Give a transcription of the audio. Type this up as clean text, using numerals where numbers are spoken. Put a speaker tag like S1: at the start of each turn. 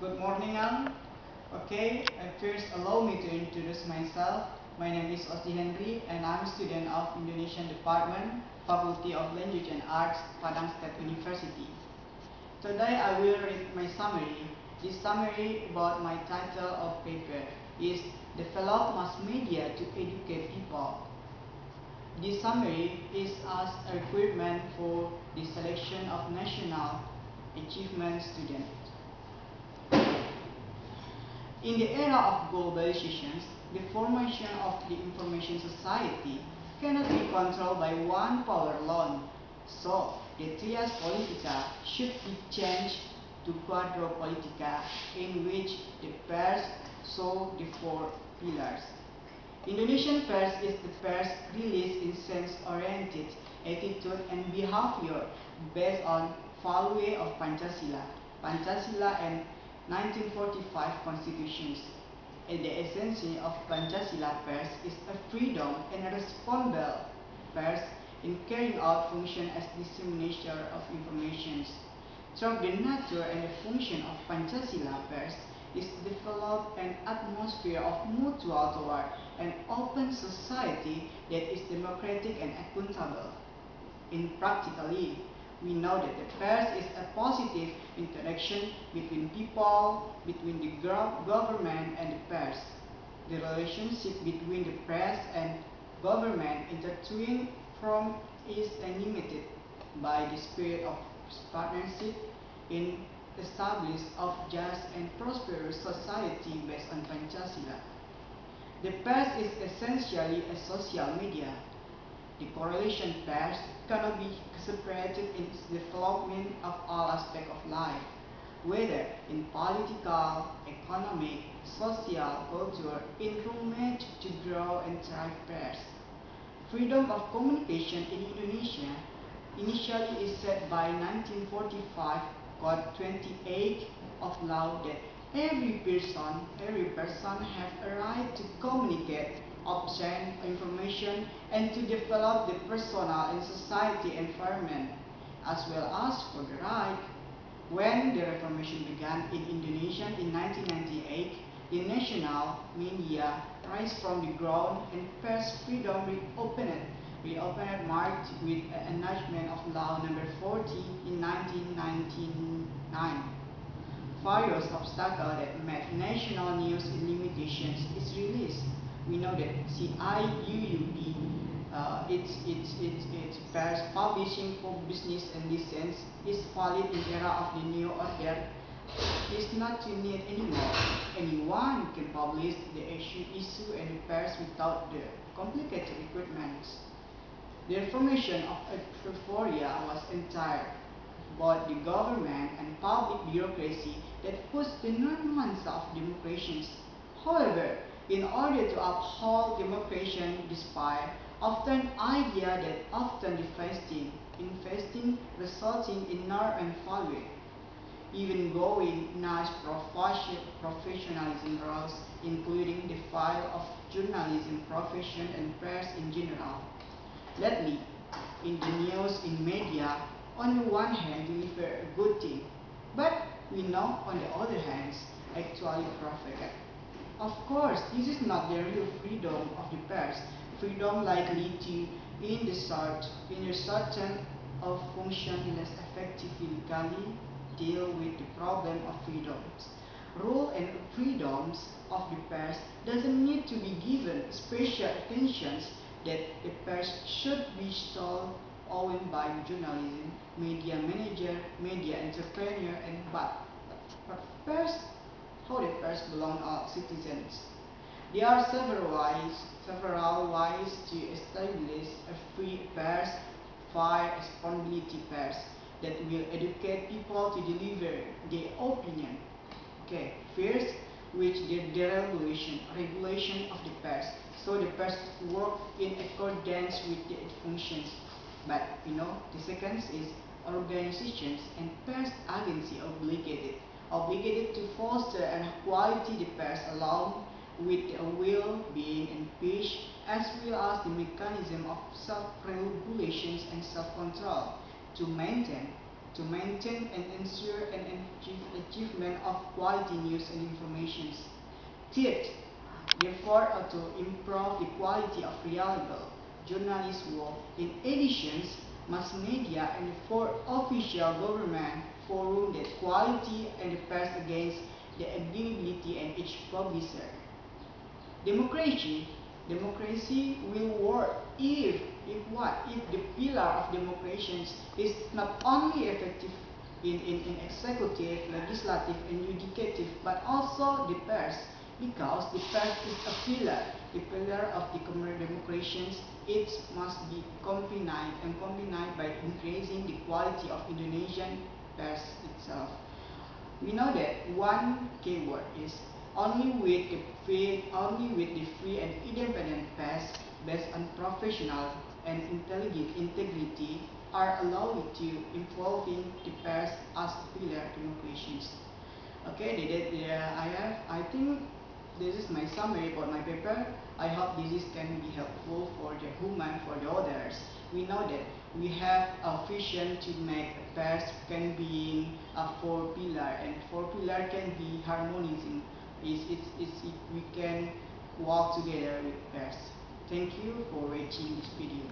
S1: Good morning, all. Okay, first allow me to introduce myself. My name is Ossdi Henry, and I'm a student of Indonesian Department, Faculty of Language and Arts, Padang State University. Today I will read my summary. This summary about my title of paper is Develop Mass Media to Educate People. This summary is as a requirement for the selection of National Achievement students. In the era of globalization, the formation of the information society cannot be controlled by one power alone. So, the trias politica should be changed to quadropolitica, in which the pairs show the four pillars. Indonesian pairs is the pairs released in sense-oriented attitude and behavior based on value of Pancasila and 1945 constitutions. And the essence of Pancasila pairs is a freedom and a responsible pairs in carrying out function as disseminator of information. Through the nature and the function of Pancasila pairs is develop an atmosphere of mutual toward an open society that is democratic and accountable. In practically, we know that the press is a positive interaction between people, between the government and the press. The relationship between the press and government intertwined from is animated by the spirit of partnership in establish of just and prosperous society based on Pancasila. The press is essentially a social media. The correlation pairs cannot be separated in its development of all aspects of life, whether in political, economic, social, culture, enrollment to grow and thrive pairs. Freedom of communication in Indonesia initially is set by 1945 Code 28 of law that every person have a right to communicate, obtain information, and to develop the personal and society environment, as well as for the right. When the Reformation began in Indonesia in 1998, the national media rise from the ground and press freedom reopened marked with an enactment of law number 40 in 1999. Various obstacles that made national news limitations is released. We know that CIUUB, its pairs publishing for business and license is valid in era of the new order is not need anymore. Anyone can publish the issue and pairs without the complicated requirements. The reformation of euphoria was entire, both the government and public bureaucracy that pushed the non-nuance of democracies. However, in order to uphold democracy despite often idea that often investing resulting in narrow and value, even going nice professionalism roles, including the field of journalism profession and press in general. Lately, in the news in media, on the one hand deliver a good thing, but we know on the other hand actually profligate. Of course, this is not the real freedom of the press. Freedom likely to, in the short term, of function less effectively deal with the problem of freedoms. Role and freedoms of the press doesn't need to be given special attentions that the press should be stalled owned by journalism, media manager, media entrepreneur, and but first, how the press belong all citizens. There are several ways to establish a free press, fair responsibility press that will educate people to deliver their opinion. Okay, first, which the regulation of the press, so the press work in accordance with its functions. But the second is organizations and press agency obligated to foster and quality the press along with the well-being and peace as well as the mechanism of self-regulations and self-control to maintain to maintain and ensure an achievement of quality news and information. Third, therefore, to improve the quality of reliable journalism work. In addition, mass media and for official government forum that quality and the press against the availability and each publisher. Democracy. Democracy will work if the pillar of democracy is not only effective in executive, legislative, and judicative, but also the press, because the press is a pillar, the pillar of the democracy. It must be combined by increasing the quality of Indonesian press itself. We know that one keyword is only with the free and independent press based on professional and intelligent integrity are allowed to involving the press as pillar democracies. Okay, I think this is my summary about my paper. I hope this can be helpful for the human, for the others. We know that we have a vision to make a pairs can be a four pillar, and four pillar can be harmonizing. We can walk together with pairs. Thank you for watching this video.